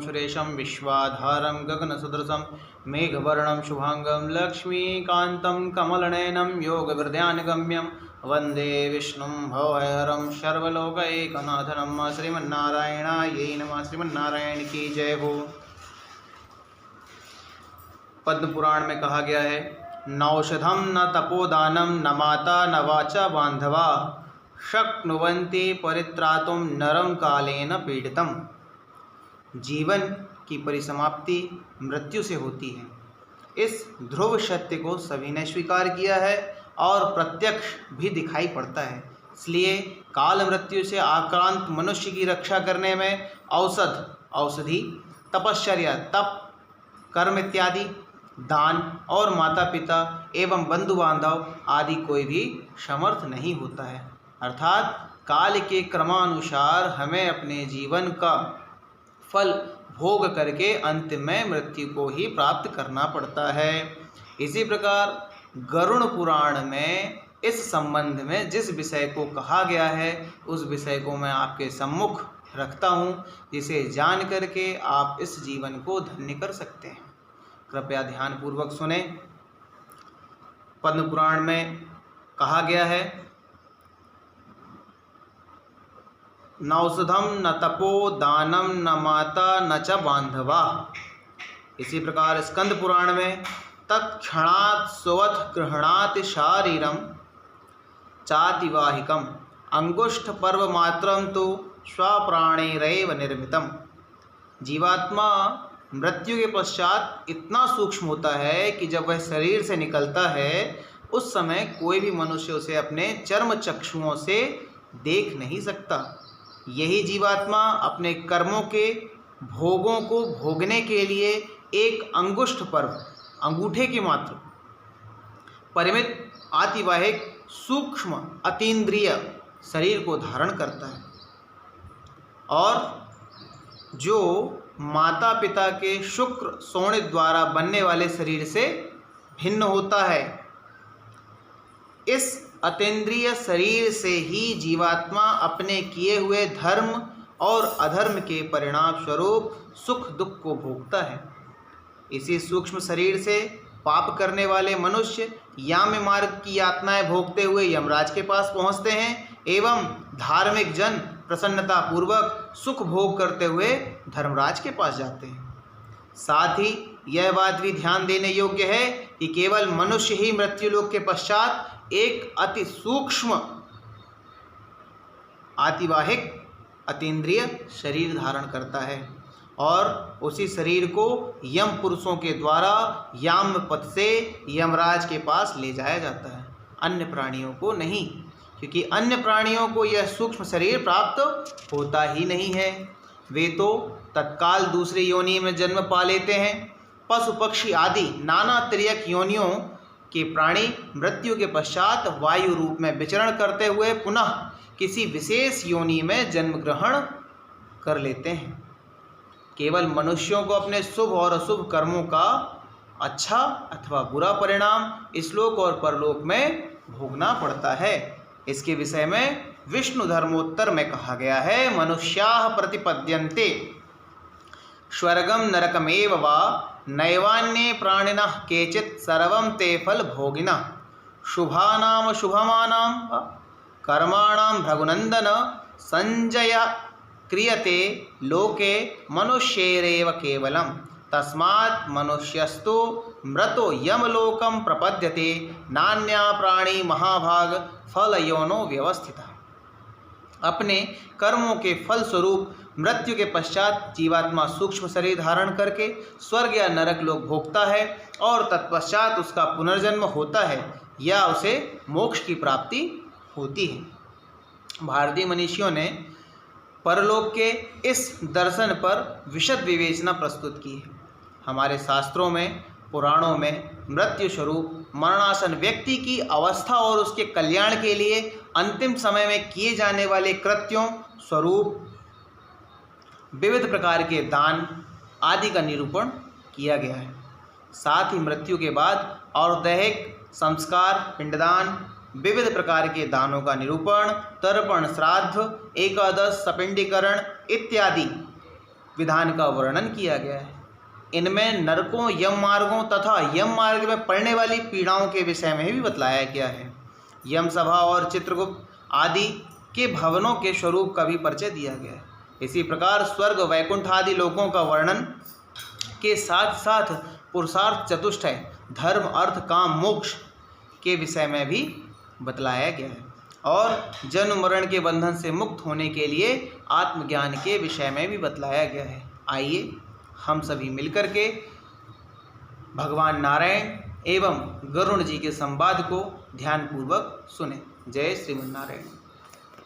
सुरेशं विश्वाधारं गगनसदृशं मेघवर्णं शुभांगं लक्ष्मीकान्तं कमलनयनं योगविद्यानगम्यं वन्दे विष्णुं भवहरं सर्वलोकैकनाथं। श्रीमन्नारायणायै नमः। श्रीमन्नारायण की जय हो। पद्म पुराण में कहा गया है, नौषधम न तपोदानम न माता न वाचा बांधवा शक्नुवन्ति परित्रातुम नरम कालेन पीड़ितम। जीवन की परिसमाप्ति मृत्यु से होती है। इस ध्रुव सत्य को सभी ने स्वीकार किया है और प्रत्यक्ष भी दिखाई पड़ता है। इसलिए काल मृत्यु से आक्रांत मनुष्य की रक्षा करने में औषधि, तपश्चर्या, तप, कर्म इत्यादि, दान और माता पिता एवं बंधु बांधव आदि कोई भी समर्थ नहीं होता है। अर्थात काल के क्रमानुसार हमें अपने जीवन का फल भोग करके अंत में मृत्यु को ही प्राप्त करना पड़ता है। इसी प्रकार गरुड़ पुराण में इस संबंध में जिस विषय को कहा गया है उस विषय को मैं आपके सम्मुख रखता हूँ, जिसे जान करके आप इस जीवन को धन्य कर सकते हैं। कृपया ध्यानपूर्वक सुने। पद्म पुराण में कहा गया है, नौषधम न तपो दानम न माता न च बांधवा। इसी प्रकार स्कंद पुराण में तत्क्षणात् सुवथ गृह्णात् शारीरम चातिवाहिकम अंगुष्ठ पर्व मात्रम तो स्वप्राणैरेव निर्मितम। जीवात्मा मृत्यु के पश्चात इतना सूक्ष्म होता है कि जब वह शरीर से निकलता है उस समय कोई भी मनुष्य उसे अपने चर्म चक्षुओं से देख नहीं सकता। यही जीवात्मा अपने कर्मों के भोगों को भोगने के लिए एक अंगुष्ठ पर्व, अंगूठे के मात्र परिमित आतिवाहिक सूक्ष्म अतीन्द्रिय शरीर को धारण करता है और जो माता पिता के शुक्र शोणित द्वारा बनने वाले शरीर से भिन्न होता है। इस अतीन्द्रिय शरीर से ही जीवात्मा अपने किए हुए धर्म और अधर्म के परिणाम स्वरूप सुख दुख को भोगता है। इसी सूक्ष्म शरीर से पाप करने वाले मनुष्य याम्य मार्ग की यातनाएं भोगते हुए यमराज के पास पहुंचते हैं एवं धार्मिक जन प्रसन्नता पूर्वक सुख भोग करते हुए धर्मराज के पास जाते हैं। साथ ही यह बात भी ध्यान देने योग्य है कि केवल मनुष्य ही मृत्युलोक के पश्चात एक अति सूक्ष्म आतिवाहिक अतीन्द्रिय शरीर धारण करता है और उसी शरीर को यम पुरुषों के द्वारा याम पथ से यमराज के पास ले जाया जाता है, अन्य प्राणियों को नहीं, क्योंकि अन्य प्राणियों को यह सूक्ष्म शरीर प्राप्त होता ही नहीं है। वे तो तत्काल दूसरी योनि में जन्म पा लेते हैं। पशु पक्षी आदि नाना तिर्यक योनियों के प्राणी मृत्यु के पश्चात वायु रूप में विचरण करते हुए पुनः किसी विशेष योनि में जन्म ग्रहण कर लेते हैं। केवल मनुष्यों को अपने शुभ और अशुभ कर्मों का अच्छा अथवा बुरा परिणाम इस लोक और परलोक में भोगना पड़ता है। इसके विषय में विष्णु धर्मोत्तर में कहा गया है, मनुष्याः प्रतिपद्यन्ते स्वर्गम नरकमेव वा नैवान्ये प्राणिनः केचित् सर्वं ते फल भोगिनः शुभानां शुभमानां कर्माणां भृगुनंदन संजय क्रियते लोके मनुष्यैरेव केवलम् तस्मात् मनुष्यस्तु मृतो यमलोकं प्रपद्यते नान्या प्राणी महाभाग फलयोनो व्यवस्थितः। अपने कर्मों के फल स्वरूप मृत्यु के पश्चात जीवात्मा सूक्ष्म शरीर धारण करके स्वर्ग या नरक लोक भोगता है और तत्पश्चात उसका पुनर्जन्म होता है या उसे मोक्ष की प्राप्ति होती है। भारतीय मनीषियों ने परलोक के इस दर्शन पर विशद विवेचना प्रस्तुत की है। हमारे शास्त्रों में, पुराणों में मृत्यु स्वरूप मरणासन व्यक्ति की अवस्था और उसके कल्याण के लिए अंतिम समय में किए जाने वाले कृत्यों स्वरूप विविध प्रकार के दान आदि का निरूपण किया गया है। साथ ही मृत्यु के बाद और दैहिक संस्कार, पिंडदान, विविध प्रकार के दानों का निरूपण, तर्पण, श्राद्ध, एकादश, सपिंडीकरण इत्यादि विधान का वर्णन किया गया है। इनमें नरकों, यम मार्गों तथा यम मार्ग में पड़ने वाली पीड़ाओं के विषय में भी बतलाया गया है। यम सभा और चित्रगुप्त आदि के भवनों के स्वरूप का भी परिचय दिया गया है। इसी प्रकार स्वर्ग, वैकुंठ आदि लोकों का वर्णन के साथ साथ पुरुषार्थ चतुष्टय, धर्म, अर्थ, काम, मोक्ष के विषय में भी बतलाया गया है और जन्म मरण के बंधन से मुक्त होने के लिए आत्मज्ञान के विषय में भी बतलाया गया है। आइए हम सभी मिलकर के भगवान नारायण एवं गरुण जी के संवाद को ध्यानपूर्वक सुने। जय श्रीमन नारायण।